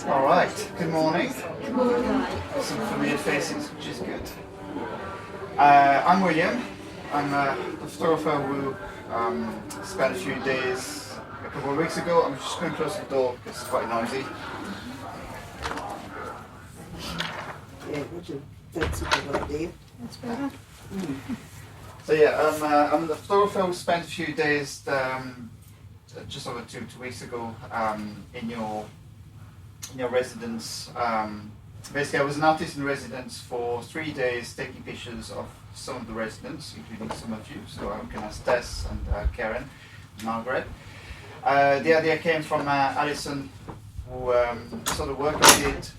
All right, good morning. Some familiar faces, which is good. I'm William. I'm the photographer who spent a few days a couple of weeks ago. I'm just going to close the door because it's quite noisy. Yeah, that's a good idea. That's better. So yeah, I'm the photographer who spent a few days just over two weeks ago in your residence. Basically, I was an artist in residence for 3 days, taking pictures of some of the residents, including some of you. So I'm going to Tess and Karen, and Margaret. The idea came from Alison, who saw the work I did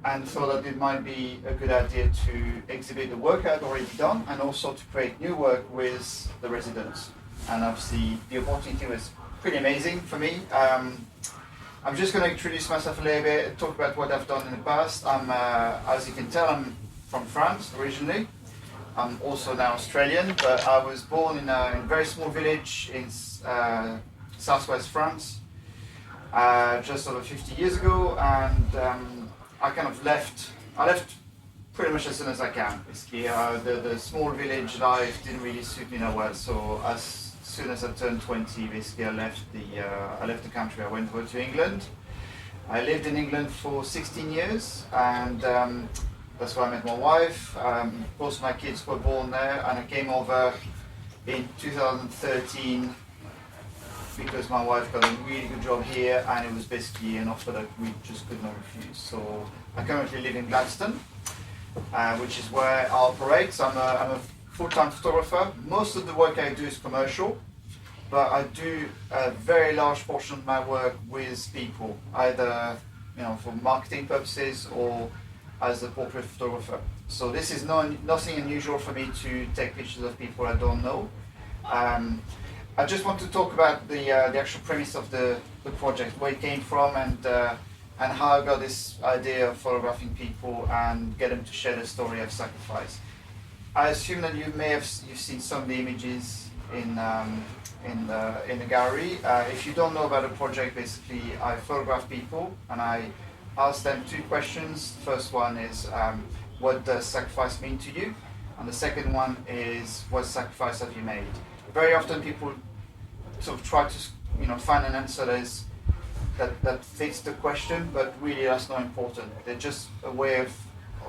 and thought that it might be a good idea to exhibit the work I'd already done and also to create new work with the residents. And obviously, the opportunity was pretty amazing for me. I'm just going to introduce myself a little bit, talk about what I've done in the past. As you can tell, I'm from France originally. I'm also now Australian, but I was born in a very small village in southwest France just over 50 years ago, and I kind of left pretty much as soon as I can. Basically, the small village life didn't really suit me that well, so as soon as I turned 20, basically I left the country. I went over to England. I lived in England for 16 years, and that's where I met my wife. Both of my kids were born there, and I came over in 2013 because my wife got a really good job here, and it was basically an offer that we just could not refuse. So I currently live in Gladstone, which is where I operate. So I'm a full-time photographer. Most of the work I do is commercial, but I do a very large portion of my work with people, either for marketing purposes or as a portrait photographer. So this is nothing unusual for me to take pictures of people I don't know. I just want to talk about the actual premise of the project, where it came from, and how I got this idea of photographing people and get them to share the story of sacrifice. I assume that you've seen some of the images in the gallery. If you don't know about the project, basically I photograph people and I ask them two questions. The first one is, what does sacrifice mean to you? And the second one is, what sacrifice have you made? Very often people sort of try to find an answer that fits the question, but really that's not important. They're just a way of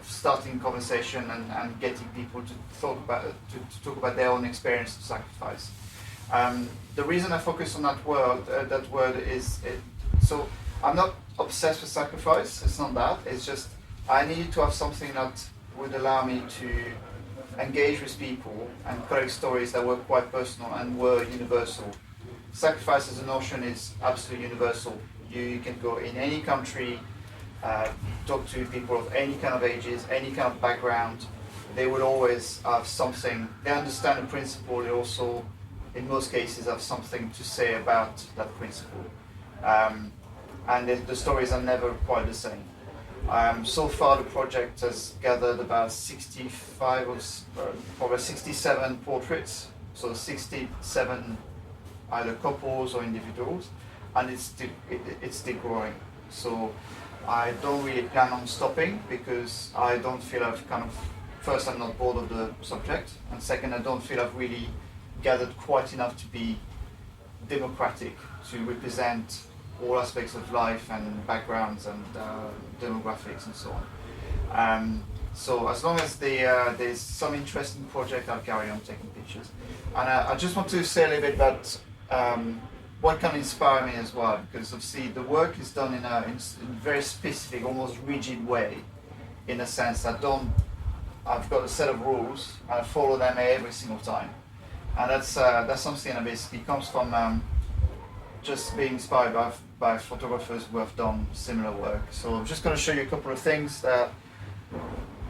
starting conversation and getting people to talk about their own experience of sacrifice. The reason I focus on that word is so I'm not obsessed with sacrifice. It's not that. It's just I needed to have something that would allow me to engage with people and collect stories that were quite personal and were universal. Sacrifice as a notion is absolutely universal. You can go in any country, talk to people of any kind of ages, any kind of background. They will always have something. They understand the principle. They also, in most cases, have something to say about that principle. And the stories are never quite the same. So far, the project has gathered about 65 or probably 67 portraits. So 67 either couples or individuals, and it's still growing. So I don't really plan on stopping because I don't feel first, I'm not bored of the subject, and second, I don't feel I've really gathered quite enough to be democratic, to represent all aspects of life and backgrounds and demographics and so on. So as long as there's some interesting project, I'll carry on taking pictures. And I just want to say a little bit about what can inspire me as well, because obviously the work is done in a very specific, almost rigid way, in a sense that I've got a set of rules and I follow them every single time. And that's something that basically comes from just being inspired by photographers who have done similar work. So I'm just going to show you a couple of things that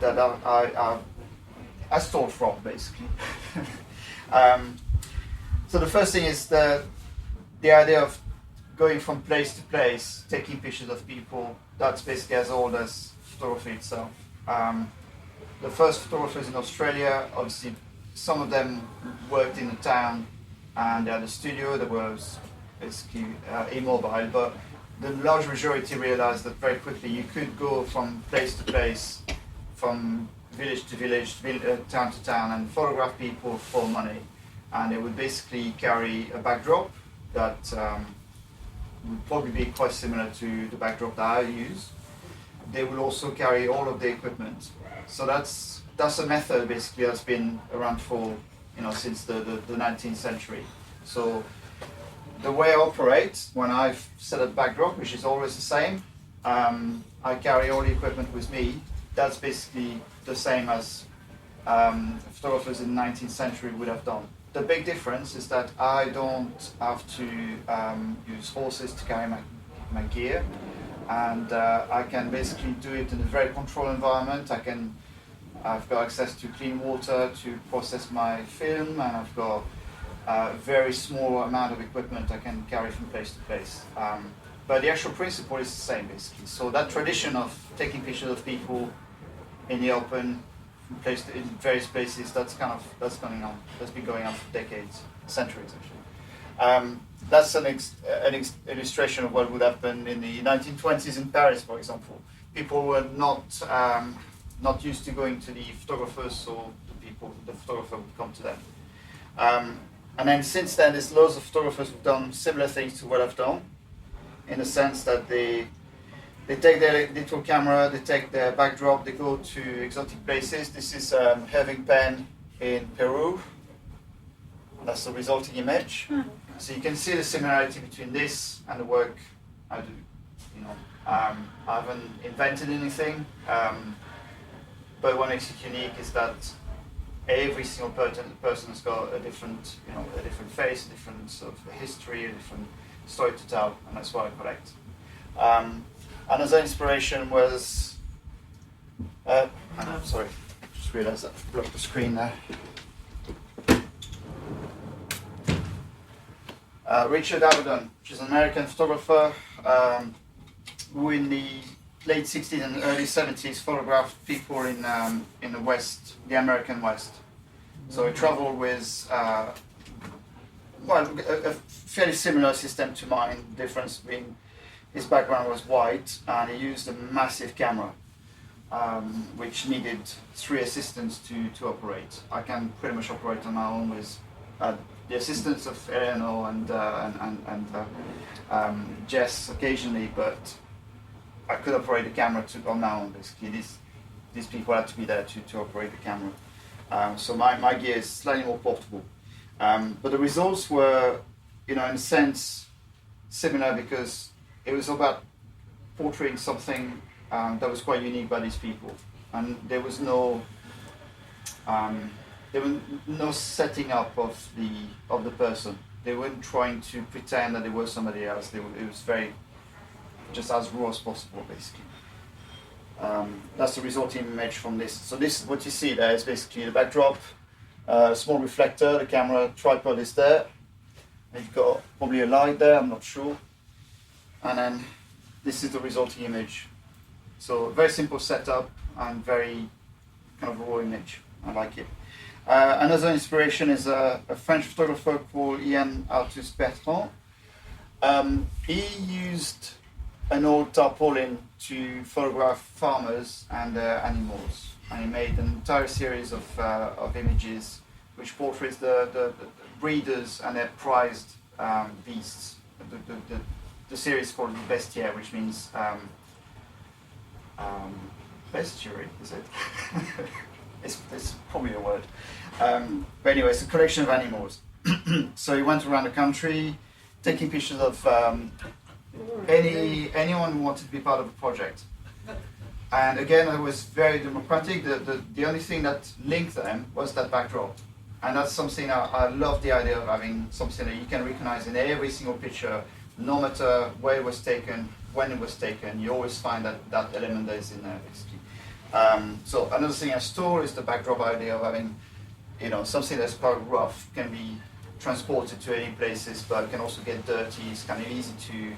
I stole from, basically. So the first thing is the idea of going from place to place, taking pictures of people. That's basically as old as photography itself. The first photographers in Australia, obviously, some of them worked in the town and they had a studio that was basically immobile, but the large majority realized that very quickly you could go from place to place, from village to village, town to town, and photograph people for money. And they would basically carry a backdrop that would probably be quite similar to the backdrop that I use. They will also carry all of the equipment. So that's a method basically that's been around for, since the 19th century. So the way I operate when I've set up backdrop, which is always the same, I carry all the equipment with me. That's basically the same as photographers in the 19th century would have done. The big difference is that I don't have to use horses to carry my gear, and I can basically do it in a very controlled environment. I've got access to clean water to process my film, and I've got a very small amount of equipment I can carry from place to place. But the actual principle is the same basically. So that tradition of taking pictures of people in the open, in various places, that's going on. That's been going on for decades, centuries actually. That's an illustration of what would happen in the 1920s in Paris, for example. People were not used to going to the photographers, so the photographer would come to them. And then since then, there's loads of photographers who've done similar things to what I've done, in the sense that they take their little camera, they take their backdrop, they go to exotic places. This is Having Pen in Peru. That's the resulting image. So you can see the similarity between this and the work I do. I haven't invented anything, but what makes it unique is that every single person has got a different face, a different sort of history, a different story to tell, and that's what I collect. Another inspiration was, sorry, just realised that I blocked the screen there. Richard Avedon, which is an American photographer who in the late 60s and early 70s photographed people in the West, the American West. So he traveled with a fairly similar system to mine. The difference being his background was white and he used a massive camera, which needed 3 assistants to operate. I can pretty much operate on my own with the assistance of Eleanor and Jess occasionally, but I could operate the camera on my own. Basically, these people had to be there to operate the camera. So my gear is slightly more portable, but the results were, in a sense, similar because it was about portraying something that was quite unique by these people, and there was no setting up of the person. They weren't trying to pretend that they were somebody else. It was very just as raw as possible, basically. That's the resulting image from this. So this, what you see there, is basically the backdrop, a small reflector, the camera tripod is there. You've got probably a light there, I'm not sure. And then this is the resulting image. So very simple setup and very kind of raw image. I like it. Another inspiration is a French photographer called Ian Artus Bertrand. He used an old tarpaulin to photograph farmers and their animals, and he made an entire series of images which portrays the breeders and their prized beasts. The series is called Bestiaire, which means bestiary, is it? It's probably a word. But anyway, it's a collection of animals. So he went around the country taking pictures of anyone who wanted to be part of the project. And again, it was very democratic. The only thing that linked them was that backdrop. And that's something I love, the idea of having something that you can recognize in every single picture, no matter where it was taken, when it was taken. You always find that element that is in there, basically. So another thing I stole is the backdrop idea of having, something that's quite rough can be transported to any places, but can also get dirty. It's kind of easy to,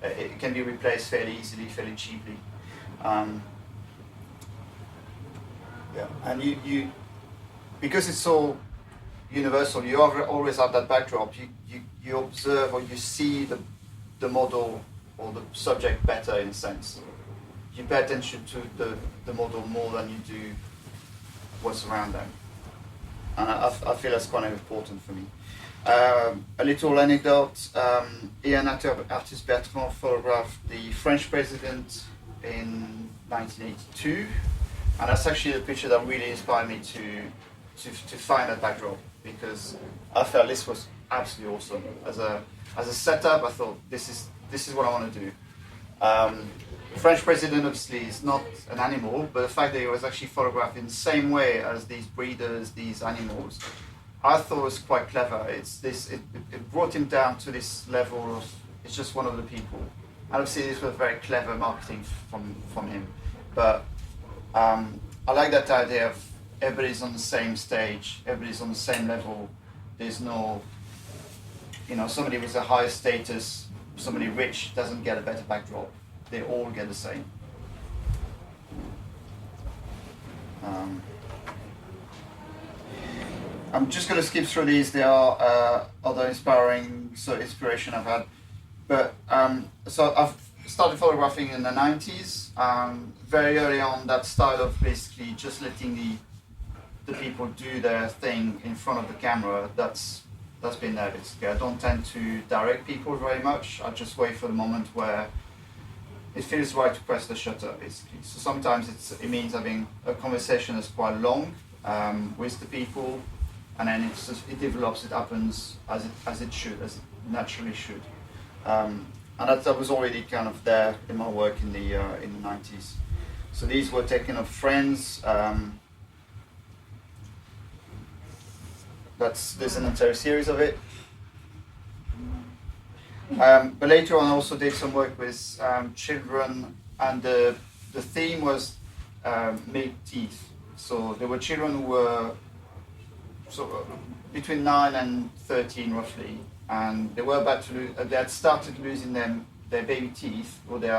it can be replaced fairly easily, fairly cheaply. Yeah, and you because it's so universal. You always have that backdrop. You observe or you see the model or the subject better in a sense. You pay attention to the model more than you do what's around them. And I feel that's quite important for me. A little anecdote, Ian Artist Bertrand photographed the French president in 1982, and that's actually the picture that really inspired me to find that backdrop, because I felt this was absolutely awesome. As a setup, I thought this is what I want to do. The French president obviously is not an animal, but the fact that he was actually photographed in the same way as these breeders, these animals, I thought was quite clever. It brought him down to this level of, it's just one of the people. And obviously this was very clever marketing from him. But I like that idea of everybody's on the same stage, everybody's on the same level. There's no, somebody with a higher status, somebody rich doesn't get a better backdrop. They all get the same. I'm just going to skip through these. There are other inspiration I've had. But so I've started photographing in the 90s. Very early on, that style of basically just letting the people do their thing in front of the camera, that's been there basically. I don't tend to direct people very much. I just wait for the moment where it feels right to press the shutter, basically. So sometimes it means having a conversation that's quite long with the people, and then it develops. It happens as it should, as it naturally should. And that was already kind of there in my work in the 90s. So these were taken of friends. There's an entire series of it. But later on, I also did some work with children, and the theme was made teeth. So there were children who were between 9 and 13 roughly, and they were about to they had started losing their baby teeth, or they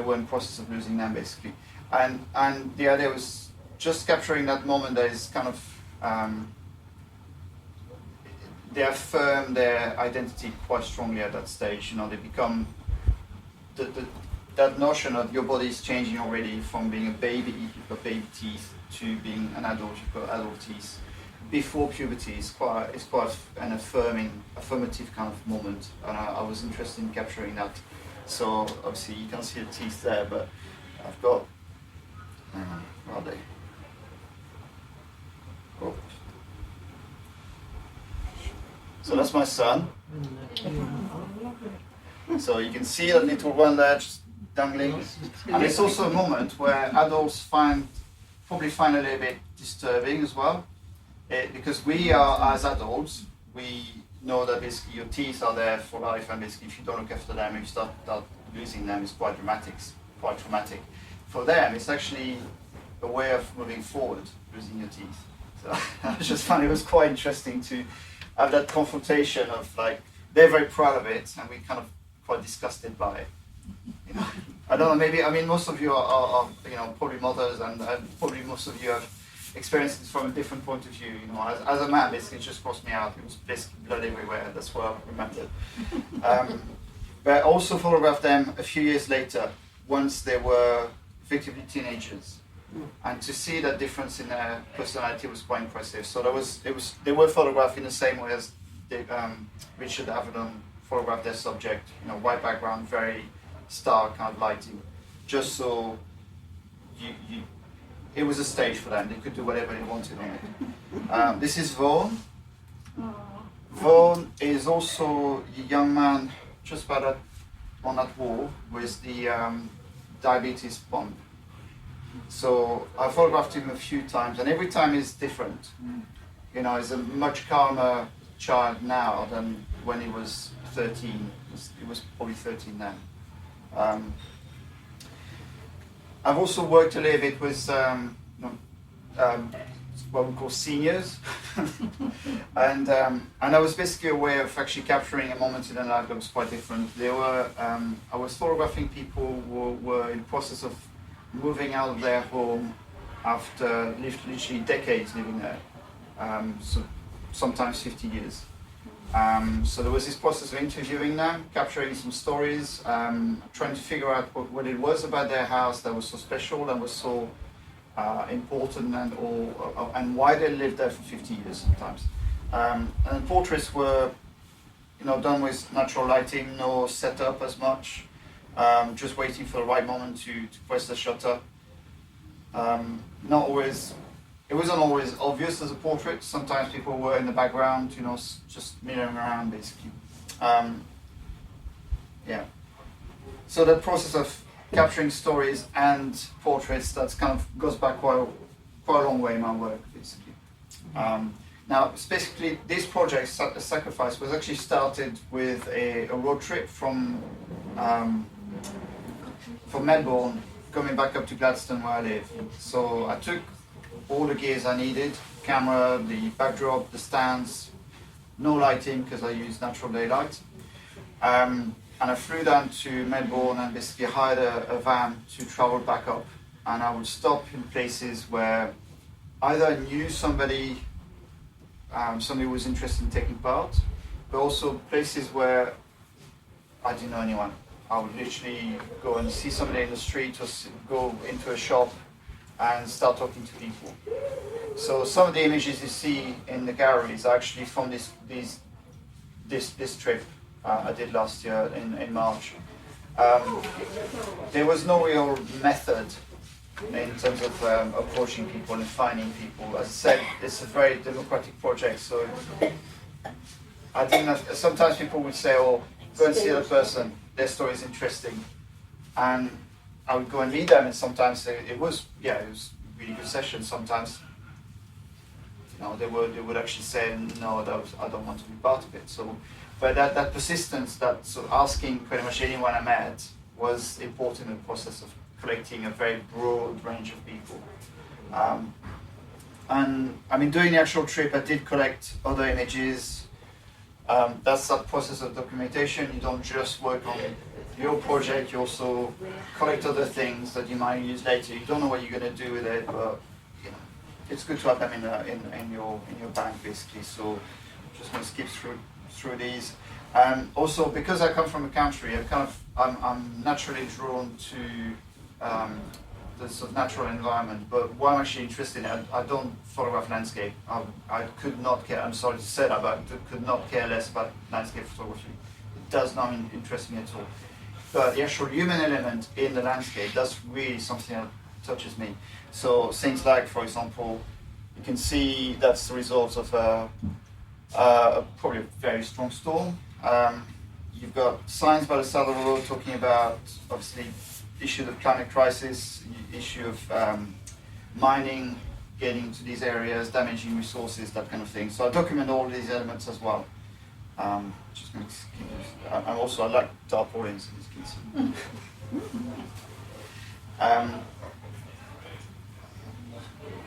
were in process of losing them basically. And the idea was just capturing that moment that is kind of they affirm their identity quite strongly at that stage. They become that notion of your body is changing already from being a baby, you've got baby teeth, to being an adult, you've got adult teeth. Before puberty is quite an affirmative kind of moment, and I was interested in capturing that. So obviously you can see the teeth there, but I've got where are they? Oh. So that's my son. So you can see that little one there just dangling. And it's also a moment where adults probably find a little bit disturbing as well. Because we are, as adults, we know that basically your teeth are there for life, and basically if you don't look after them, if you start losing them, it's quite traumatic. For them, it's actually a way of moving forward, losing your teeth. So I just found it was quite interesting to have that confrontation of they're very proud of it, and we're kind of quite disgusted by it. I don't know. Most of you are probably mothers, and probably most of you have experienced it from a different point of view. As a man, basically, it just crossed me out. It was basically blood everywhere. That's what I remembered. But I also photographed them a few years later, once they were effectively teenagers. And to see that difference in their personality was quite impressive. So they were photographed in the same way as Richard Avedon photographed their subject. White background, very stark kind of lighting, just so it was a stage for them. They could do whatever they wanted on it. This is Vaughan. Vaughan is also a young man just about on that wall with the diabetes pump. So I photographed him a few times, and every time is different. He's a much calmer child now than when he was 13. He was probably 13 then. I've also worked a little bit with what we call seniors, and that was basically a way of actually capturing a moment in their life that was quite different. I was photographing people who were in the process of moving out of their home after literally decades living there. so sometimes 50 years. So there was this process of interviewing them, capturing some stories, trying to figure out what it was about their house that was so special and was so important, and why they lived there for 50 years sometimes. And portraits were, done with natural lighting, no setup as much, just waiting for the right moment to press the shutter. Not always. It wasn't always obvious as a portrait. Sometimes people were in the background, just milling around, basically. Yeah. So that process of capturing stories and portraits, that's kind of goes back quite a long way in my work, basically. Now, basically, this project, Sacrifice, was actually started with a road trip from Melbourne, coming back up to Gladstone where I live. So I took all the gears I needed, camera, the backdrop, the stands, no lighting because I use natural daylight. And I flew down to Melbourne and basically hired a van to travel back up. And I would stop in places where either I knew somebody who was interested in taking part, but also places where I didn't know anyone. I would literally go and see somebody in the street or go into a shop and start talking to people. So some of the images you see in the galleries are actually from this trip I did last year in March. There was no real method in terms of approaching people and finding people. As I said, it's a very democratic project, so I didn't have, sometimes people would say, oh, go and see that person, their story is interesting. And I would go and meet them, and sometimes it was a really good session. Sometimes, they would actually say, no, I don't want to be part of it. So, but that persistence, that sort of asking pretty much anyone I met, was important in the process of collecting a very broad range of people. And I mean, during the actual trip, I did collect other images. That's that process of documentation. You don't just work on your project, you also collect other things that you might use later. You don't know what you're going to do with it, but it's good to have them in your bank, basically. So I'm just going to skip through these. Also, because I come from a country, I'm naturally drawn to the sort of natural environment. But what I'm actually interested in, I don't photograph landscape. I could not care. I'm sorry to say that, but I could not care less about landscape photography. It does not interest me at all. But the actual human element in the landscape, that's really something that touches me. So things like, for example, you can see that's the result of probably a very strong storm. You've got signs by the side of the road talking about, obviously, issue of climate crisis, issue of mining, getting into these areas, damaging resources, that kind of thing. So I document all these elements as well. Just going to skip this. I like tarpaulins, as you can see.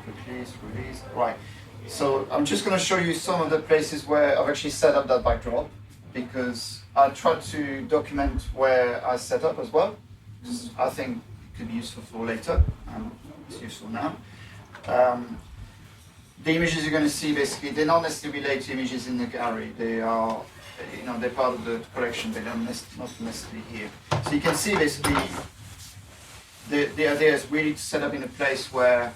Quickly through these. Right. So I'm just going to show you some of the places where I've actually set up that backdrop, because I try to document where I set up as well. I think it could be useful for later. It's useful now. The images you're going to see, basically, they're not necessarily related to images in the gallery. They are, they're part of the collection. They're not necessarily here. So you can see, basically, the idea is really to set up in a place where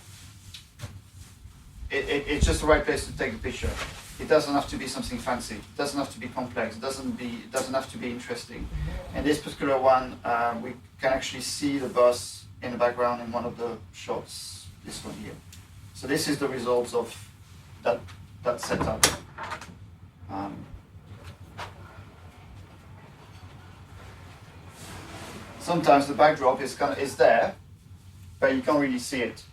it's just the right place to take the picture. It doesn't have to be something fancy. It doesn't have to be complex. It doesn't have to be interesting. In this particular one, we can actually see the bus in the background in one of the shots. This one here. So this is the results of that setup. Sometimes the backdrop is there, but you can't really see it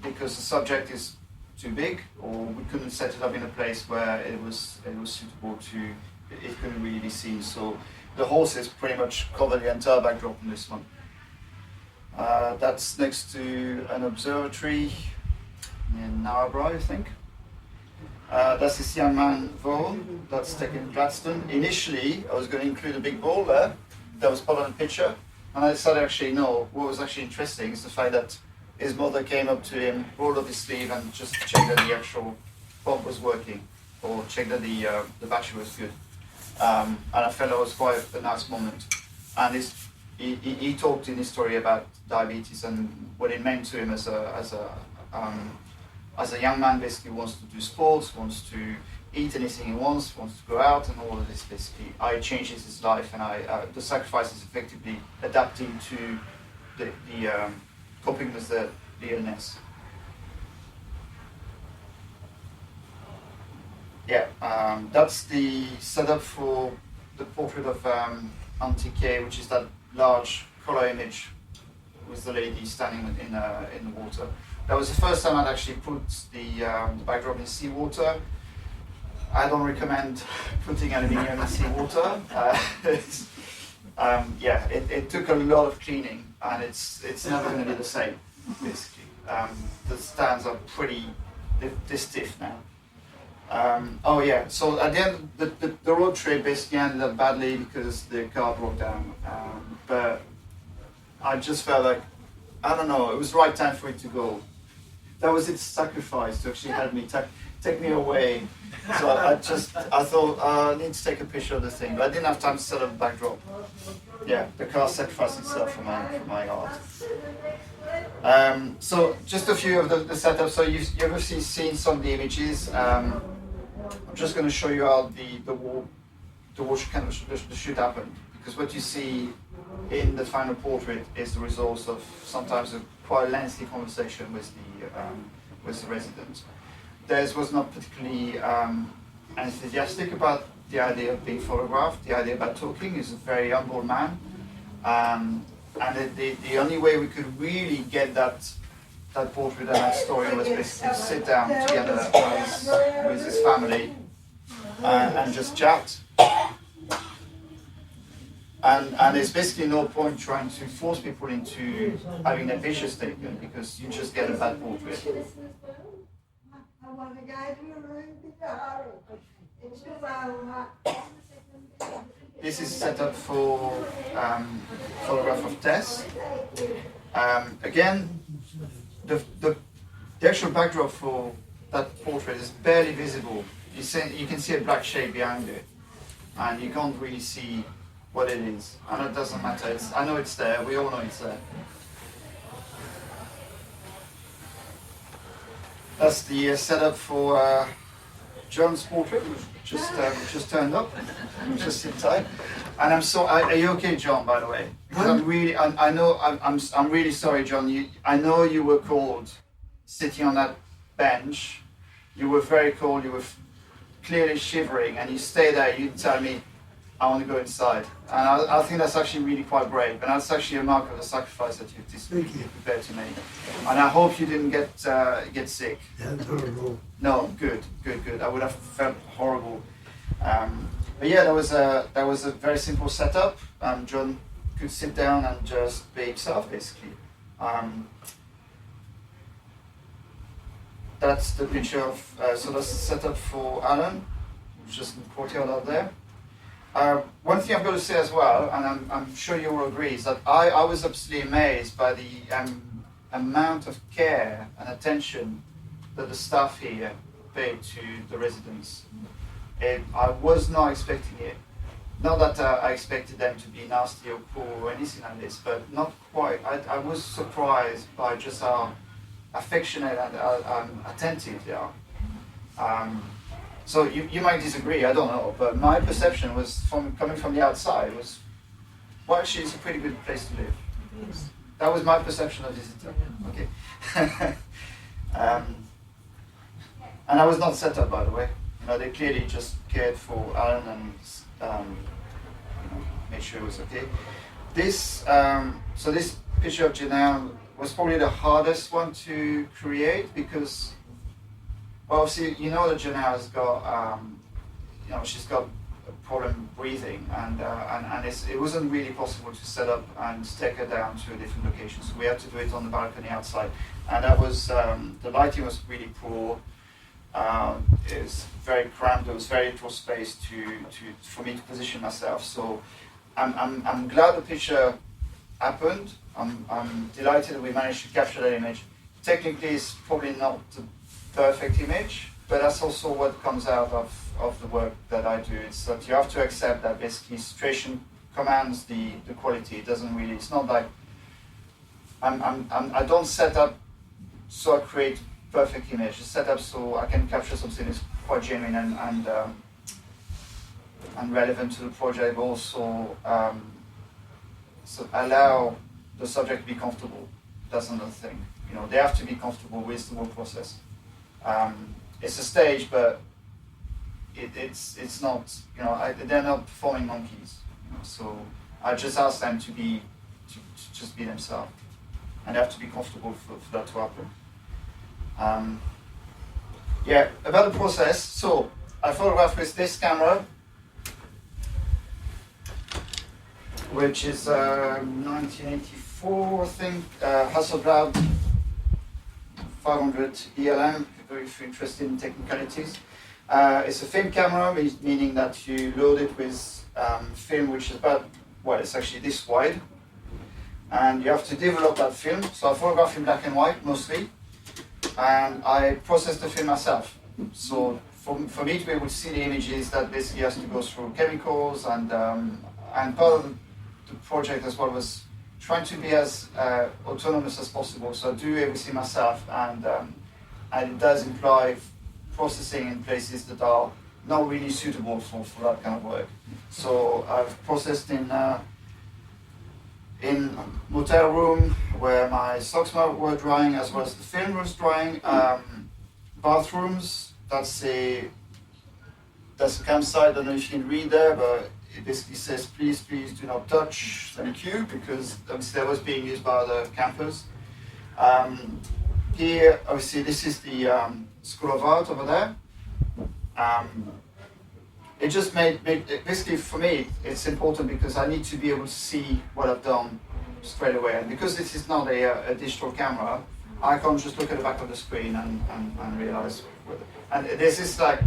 because the subject is too big, or we couldn't set it up in a place where it was suitable to. It couldn't really be seen. So the horses pretty much cover the entire backdrop in this one. That's next to an observatory in Narrabri, I think. That's this young man, Vo, that's taken in Gladstone. Initially, I was going to include a big ball there. That was part of the picture. And I decided actually, no, what was actually interesting is the fact that his mother came up to him, rolled up his sleeve and just checked that the actual pump was working, or check that the battery was good. And I felt that was quite a nice moment. And he talked in his story about diabetes and what it meant to him as a young man. Basically, wants to do sports, wants to eat anything he wants to go out, and all of this. Basically, it changes his life, and the sacrifice is effectively adapting to the coping with the illness. Yeah, that's the setup for the portrait of Auntie Kay, which is that large color image with the lady standing in the water. That was the first time I'd actually put the backdrop in seawater. I don't recommend putting aluminium in seawater. Yeah, it took a lot of cleaning, and it's never going to be the same, basically. The stands are pretty stiff now. Oh yeah, so at the end, the road trip basically ended up badly because the car broke down. But I just felt like, I don't know, it was the right time for it to go. That was its sacrifice to actually have me take me away. So I thought I need to take a picture of the thing, but I didn't have time to set up a backdrop. Yeah, the car sacrificed itself for my art. So just a few of the setups. So you've obviously seen some of the images. I'm just going to show you how the shoot happened, because what you see in the final portrait is the result of sometimes a quite lengthy conversation with the resident. Des was not particularly enthusiastic about the idea of being photographed, the idea about talking. He's a very humble man, and the only way we could really get that portrait and that story was basically to sit down together with his family and just chat. And there's basically no point trying to force people into having their pictures taken, because you just get a bad portrait. This is set up for photograph of Tess. Again, the actual backdrop for that portrait is barely visible. You can see a black shape behind it, and you can't really see what it is. And it doesn't matter. I know it's there. We all know it's there. That's the setup for John's portrait, which just turned up. Just sit tight. And are you okay, John? By the way, because I'm really sorry, John. I know you were cold, sitting on that bench. You were very cold. You were clearly shivering, and you stayed there. You tell me, I want to go inside. And I think that's actually really quite brave, and that's actually a mark of the sacrifice that you've prepared to make. And I hope you didn't get sick. Yeah, horrible. No, good. I would have felt horrible. But yeah, that was a very simple setup. John could sit down and just be himself, basically. That's the picture of. So that's the setup for Alan, just in the courtyard out there. One thing I've got to say as well, and I'm sure you will agree, is that I was absolutely amazed by the amount of care and attention that the staff here paid to the residents. I was not expecting it. Not that I expected them to be nasty or cool or anything like this, but not quite. I was surprised by just how affectionate and attentive they are. So you might disagree, I don't know, but my perception was coming from the outside was, well, actually it's a pretty good place to live. That was my perception of visitor. Okay. And I was not set up, by the way. They clearly just cared for Alan and made sure it was okay. This picture of Janelle was probably the hardest one to create, because, well, obviously, that Janelle has got, she's got a problem breathing, and it wasn't really possible to set up and take her down to a different location. So we had to do it on the balcony outside, and that was the lighting was really poor. It was very cramped. There was very little space for me to position myself. So I'm glad the picture happened. I'm delighted that we managed to capture that image. Technically, it's probably not the perfect image, but that's also what comes out of the work that I do. It's that you have to accept that basically situation commands the quality. It doesn't really, it's not like, I don't set up so I create perfect image. I set up so I can capture something that's quite genuine and relevant to the project, but also so allow the subject to be comfortable. That's another thing. You know, they have to be comfortable with the work process. It's a stage, but it's not. You know, they're not performing monkeys. You know, so I just ask them to just be themselves, and they have to be comfortable for that to happen. Yeah, about the process. So I photograph with this camera, which is 1984, I think, Hasselblad 500 ELM, if you're interested in technicalities. It's a film camera, meaning that you load it with film which is about, well, it's actually this wide. And you have to develop that film. So I photograph in black and white mostly. And I process the film myself. So for me to be able to see the images, that basically has to go through chemicals, and part of the project as well was trying to be as autonomous as possible. So I do everything myself, and it does imply processing in places that are not really suitable for that kind of work. So I've processed in motel room where my socks were drying, as well as the film was drying. Bathrooms, that's a campsite. I don't know if you can read there, but it basically says, please do not touch, thank you, because obviously that was being used by other campers. Here, obviously, this is the School of Art over there. It just made basically for me, it's important because I need to be able to see what I've done straight away. And because this is not a digital camera, I can't just look at the back of the screen and realize. And there's this like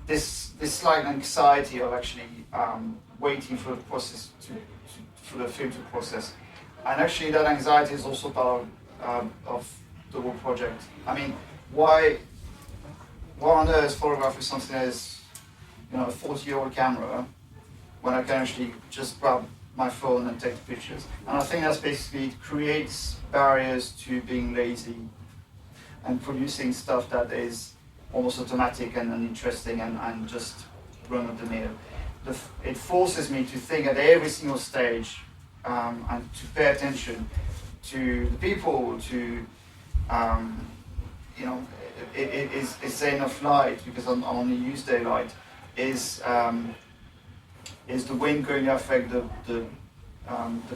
this slight anxiety of actually waiting for the process for the film to process. And actually, that anxiety is also part of the whole project. I mean, why on earth photograph with something that is, you know, a 40-year-old camera when I can actually just grab my phone and take the pictures? And I think that's basically, it creates barriers to being lazy and producing stuff that is almost automatic and uninteresting and just run of the mill. It forces me to think at every single stage and to pay attention to the people, to you know, is there enough light, because I only use daylight. Is the wind going to affect the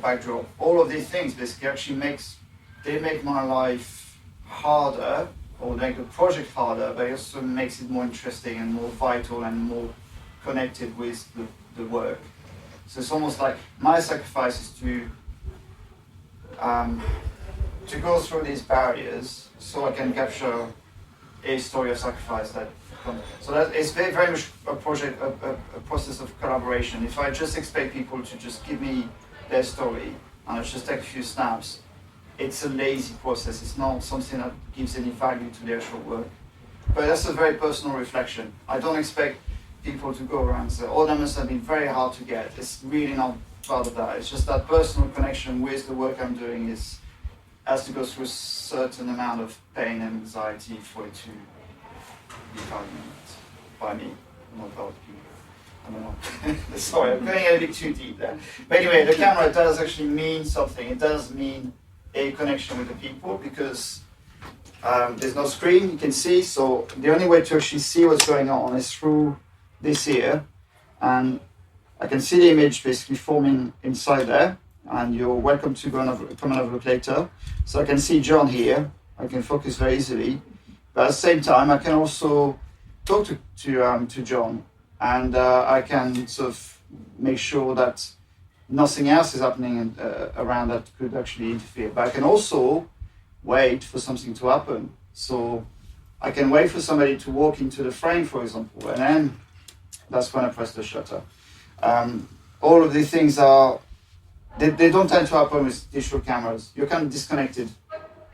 backdrop? All of these things basically actually make my life harder, or make the project harder, but it also makes it more interesting and more vital and more connected with the work. So it's almost like my sacrifice is to go through these barriers so I can capture a story of sacrifice that comes. So that it's very much a project, a process of collaboration. If I just expect people to just give me their story and I just take a few snaps, it's a lazy process. It's not something that gives any value to the actual work. But that's a very personal reflection. I don't expect people to go around and say, oh, that must have been very hard to get. It's really not part of that. It's just that personal connection with the work I'm doing has to go through a certain amount of pain and anxiety for it to be valued by me, not by other people. I don't know. Sorry, I'm going a bit too deep there. But anyway, the camera does actually mean something. It does mean a connection with the people, because there's no screen you can see, so the only way to actually see what's going on is through this here, and I can see the image basically forming inside there, and you're welcome to come and have a look later. So I can see John here, I can focus very easily, but at the same time I can also talk to John, and I can sort of make sure that nothing else is happening around that could actually interfere. But I can also wait for something to happen. So I can wait for somebody to walk into the frame, for example, and then that's when I press the shutter. All of these things they don't tend to happen with digital cameras. You're kind of disconnected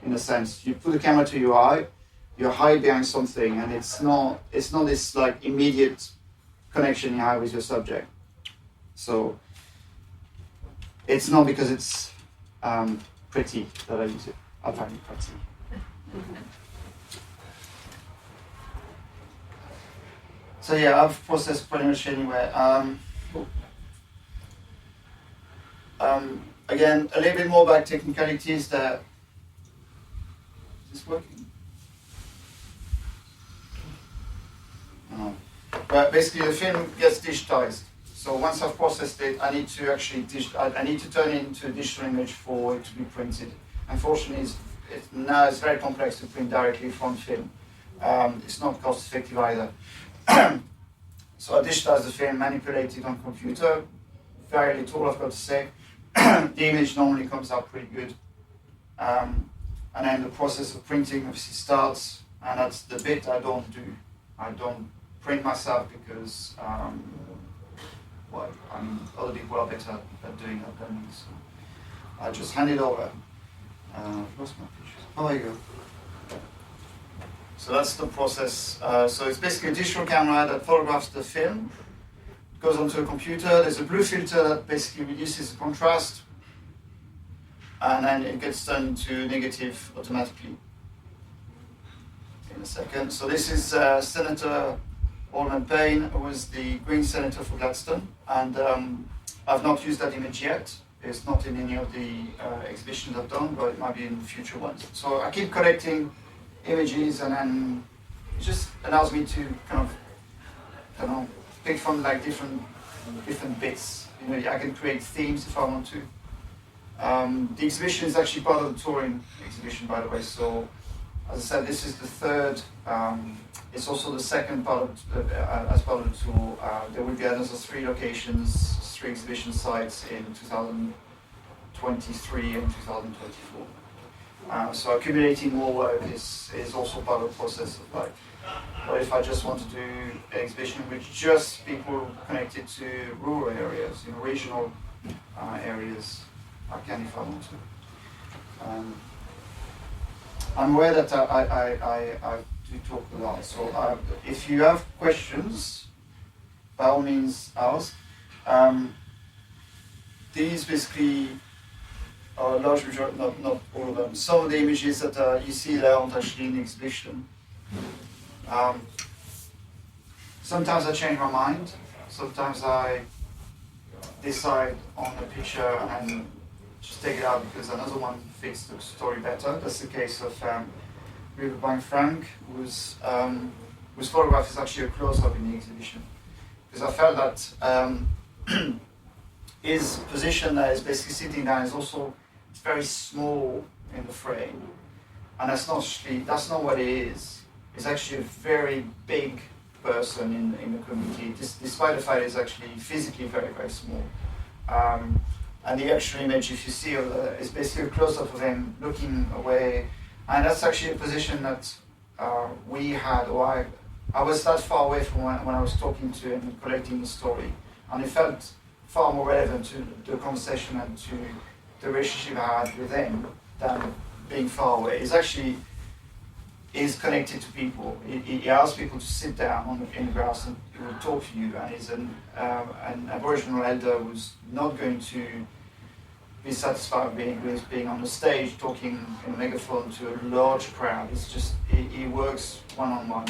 in a sense. You put the camera to your eye, you hide behind something, and it's not this like immediate connection you have with your subject. So it's not because it's pretty that I use it. I find it pretty. So yeah, I've processed pretty much anywhere. Again, a little bit more about technicalities. That is this working? No. But basically, the film gets digitized. So once I've processed it, I need to actually I need to turn it into a digital image for it to be printed. Unfortunately, now it's very complex to print directly from film. It's not cost effective either. So I digitize the film, manipulate it on computer. Very little I've got to say. The image normally comes out pretty good. And then the process of printing obviously starts, and that's the bit I don't do. I don't print myself because other people are better at doing that than me. So I just hand it over. I've lost my pictures. Oh, there you go. So that's the process. So it's basically a digital camera that photographs the film. It goes onto a computer. There's a blue filter that basically reduces the contrast, and then it gets turned to negative automatically in a second. So this is Senator Alderman Payne, who was the Green Senator for Gladstone, and I've not used that image yet. It's not in any of the exhibitions I've done, but it might be in future ones. So I keep collecting images, and then it just allows me to kind of, I don't know, pick from like different bits. You know, I can create themes if I want to. The exhibition is actually part of the touring exhibition, by the way. So, as I said, this is the third. It's also the second part of as part of the tour. There will be another 3 locations, 3 exhibition sites in 2023 and 2024. So accumulating more work is also part of the process of like, what if I just want to do an exhibition with just people connected to rural areas, you know, regional areas. I can if I want to. I'm aware that I do talk a lot, so if you have questions, by all means ask. These basically are a large majority, not all of them. Some of the images that you see there aren't actually in the exhibition. Sometimes I change my mind. Sometimes I decide on a picture and just take it out because another one fits the story better. That's the case of Riverbank Frank, whose photograph is actually a close-up in the exhibition. Because I felt that his position there is basically sitting down is also very small in the frame, and that's not what it is. It's actually a very big person in the community, despite the fact it's actually physically very, very small. And the actual image, if you see, is basically a close-up of him looking away, and that's actually a position that we had, or I was that far away from when I was talking to him and collecting the story, and it felt far more relevant to the conversation and to the relationship I had with him than being far away. It's actually is connected to people. He asks people to sit down in the grass and he will talk to you. And he's an Aboriginal elder who's not going to be satisfied with being on the stage talking in a megaphone to a large crowd. It's just he works one-on-one,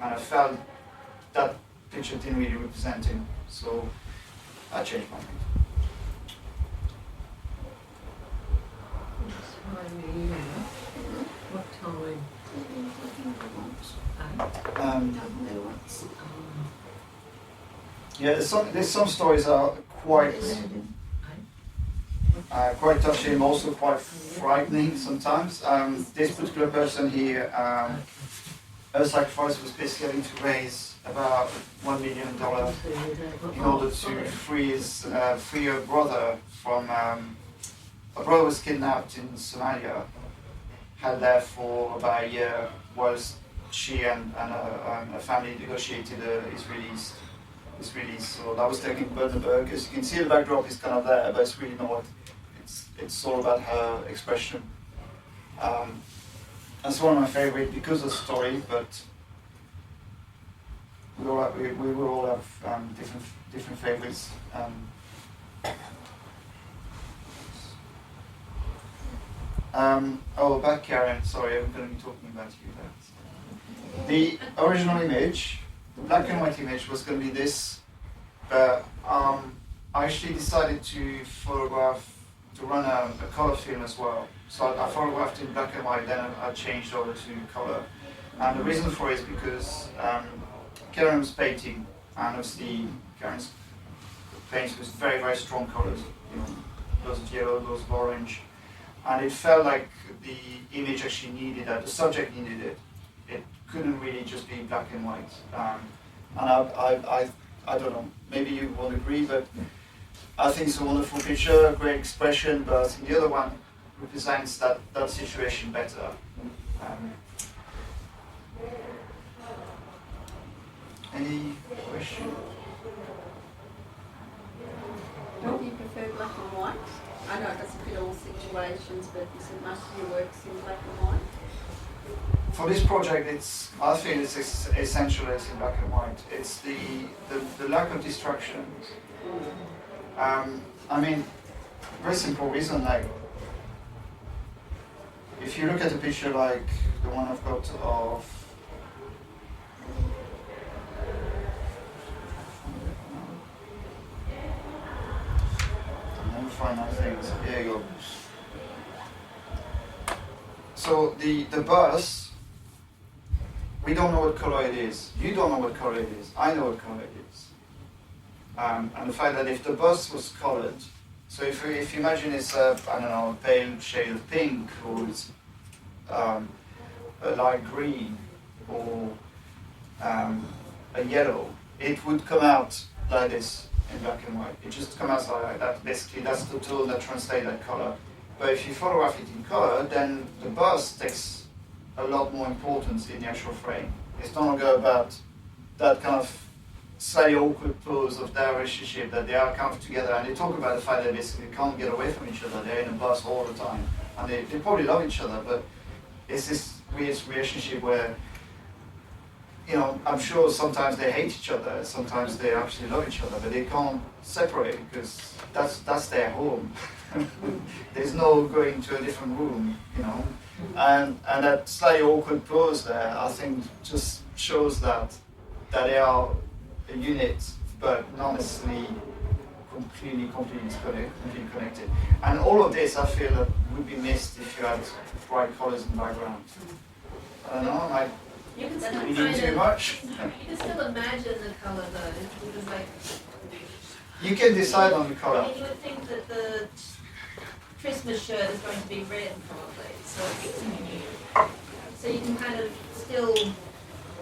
and I felt that picture didn't really represent him, so I changed my mind. What time? Yeah, there's some stories are quite touching and also quite frightening sometimes. This particular person here, her sacrifice was basically having to raise about $1 million in order to free her brother from. Her brother was kidnapped in Somalia, held there for about a year, whilst she and her family negotiated his release. So that was taken in Bundaberg. As you can see, the backdrop is kind of there, but it's really not. It's all about her expression. And That's one of my favorite because of the story, but we will all have different favorites. Back Karen, sorry, I'm going to be talking about you there. The original image, the black and white image, was going to be this, but I actually decided to run a color film as well. So I photographed in black and white, then I changed over to color. And the reason for it is because Karen was painting, and obviously Karen's paints with very, very strong colors, lots of yellow, lots of orange. And it felt like the image actually needed that, the subject needed it. It couldn't really just be black and white. And I don't know, maybe you won't agree, but I think it's a wonderful picture, a great expression, but I think the other one represents that situation better. Any question? Do you prefer black and white? I know it doesn't fit all situations, but you said most of your work's in black and white. For this project, I think it's essential it's in black and white. It's the lack of distractions. I mean, very simple reason, like, if you look at a picture like the one I've got of find out things. Here you go. So the bus, we don't know what color it is. You don't know what color it is. I know what color it is. And the fact that if the bus was colored, so if you imagine it's a pale shade of pink, or it's a light green, or a yellow, it would come out like this. In black and white. It just comes out like that. Basically, that's the tool that translates that color. But if you photograph it in color, then the bus takes a lot more importance in the actual frame. It's no longer about that kind of slightly awkward pose of their relationship, that they are kind of together, and they talk about the fact that they basically can't get away from each other. They're in a bus all the time, and they probably love each other, but it's this weird relationship where, I'm sure sometimes they hate each other, sometimes they actually love each other, but they can't separate because that's their home. There's no going to a different room, And that slightly awkward pose there, I think, just shows that they are a unit, but not necessarily completely connected. And all of this, I feel, that would be missed if you had bright colors in the background. I don't know, You can still too much. You can still imagine the color though, because You can decide on the color. you would think that the Christmas shirt is going to be red probably, so you can kind of still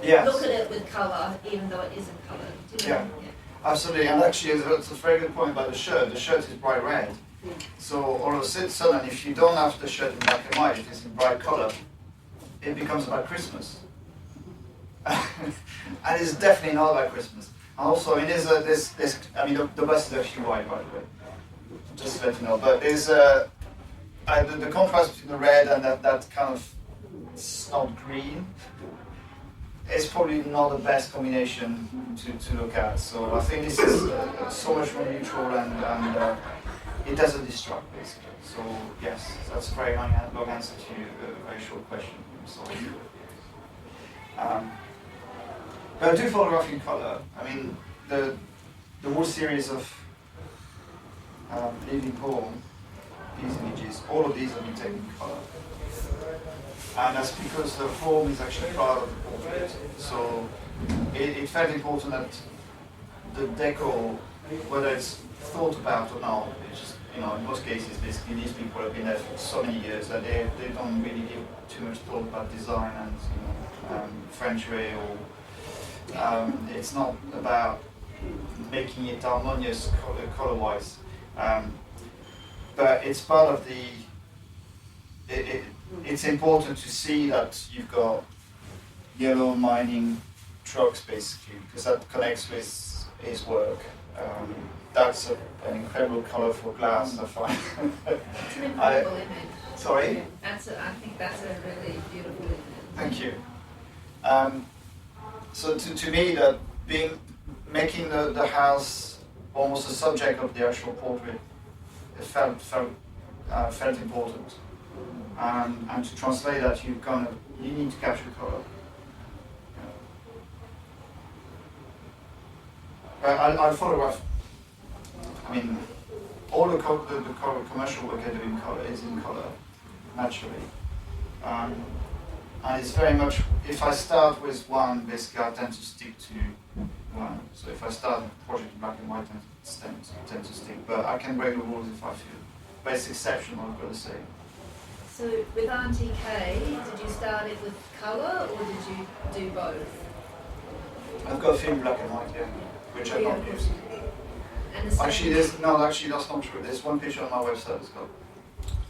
look at it with color, even though it isn't colored. Do you know? Yeah. Absolutely, and actually that's a very good point about the shirt. The shirt is bright red. So all of a sudden, if you don't have the shirt in black and white, it is in bright color, it becomes about Christmas. And it's definitely not about Christmas. And also, the bus is actually white, by the way, just to let you know. But there's the contrast between the red and that kind of snot green is probably not the best combination to look at. So I think this is so much more neutral and it doesn't distract, basically. So yes, that's a very long answer to a very short question. I'm sorry. But I do photograph in color. I mean, the whole series of Living Home, these images, all of these have been taken in color. And that's because the home is actually part of the portrait. So it felt important that the decor, whether it's thought about or not, it's just, in most cases, basically these people have been there for so many years that they don't really give too much thought about design and French way or it's not about making it harmonious color-wise, but it's part of the. It's important to see that you've got yellow mining trucks basically, because that connects with his work. That's an incredible color for glass, I find. It's an incredible image. Sorry? I think that's a really beautiful image. Thank you. So to me, that making the house almost a subject of the actual portrait, it felt important. And to translate that, you need to capture color. I'll photograph. I mean, all the commercial work I do in color is in color, naturally. And it's very much, if I start with one, basically I tend to stick to one. So if I start a project in black and white, I tend to stick. But I can break the rules if I feel. But it's exceptional, I've got to say. So with Auntie Kay, did you start it with colour or did you do both? I've got a film black and white here, which I don't use. And the Actually, that's not true. There's one picture on my website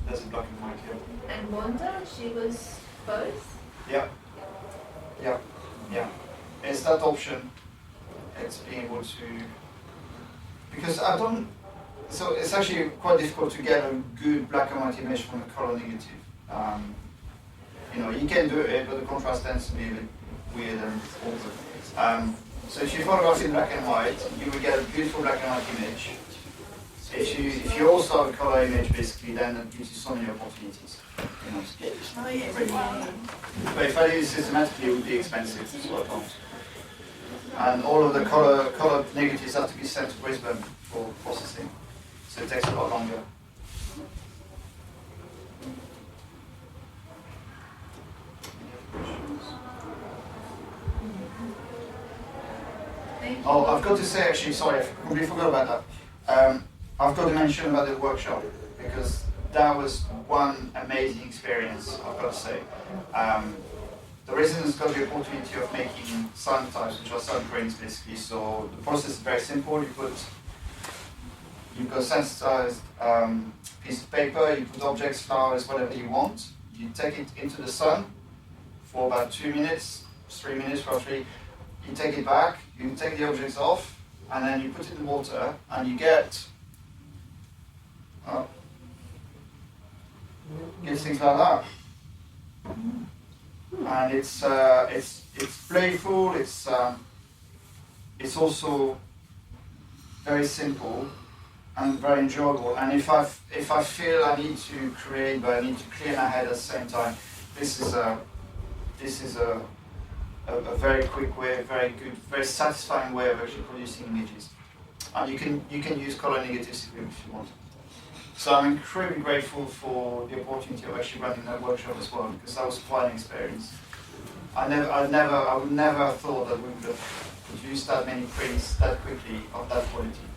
there's a black and white here. And Wanda, she was both? Yeah. It's that option. It's being able to, because so it's actually quite difficult to get a good black and white image from a color negative. You can do it, but the contrast tends to be a bit weird and awkward. So if you photograph in black and white, you will get a beautiful black and white image. If you also have a color image, basically, then it gives you so many opportunities. But if I do it systematically, it would be expensive to work on. And all of the color negatives have to be sent to Brisbane for processing, so it takes a lot longer. Oh, I've got to say, actually, sorry, I completely forgot about that. I've got to mention about the workshop, because that was one amazing experience, I've got to say. The residents got the opportunity of making sun types, which are sun prints, basically. So the process is very simple. You've got a sensitized piece of paper, you put objects, flowers, whatever you want. You take it into the sun for about 2 minutes, 3 minutes roughly. You take it back, you take the objects off, and then you put it in water, and you get things like that. And it's playful. It's also very simple and very enjoyable. And if I feel I need to create, but I need to clear my head at the same time, this is a very quick way, very good, very satisfying way of actually producing images. And you can use color negatives if you want. So I'm incredibly grateful for the opportunity of actually running that workshop as well, because that was quite an experience. I would never have thought that we would have produced that many prints that quickly of that quality.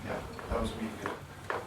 Yeah, that was really good.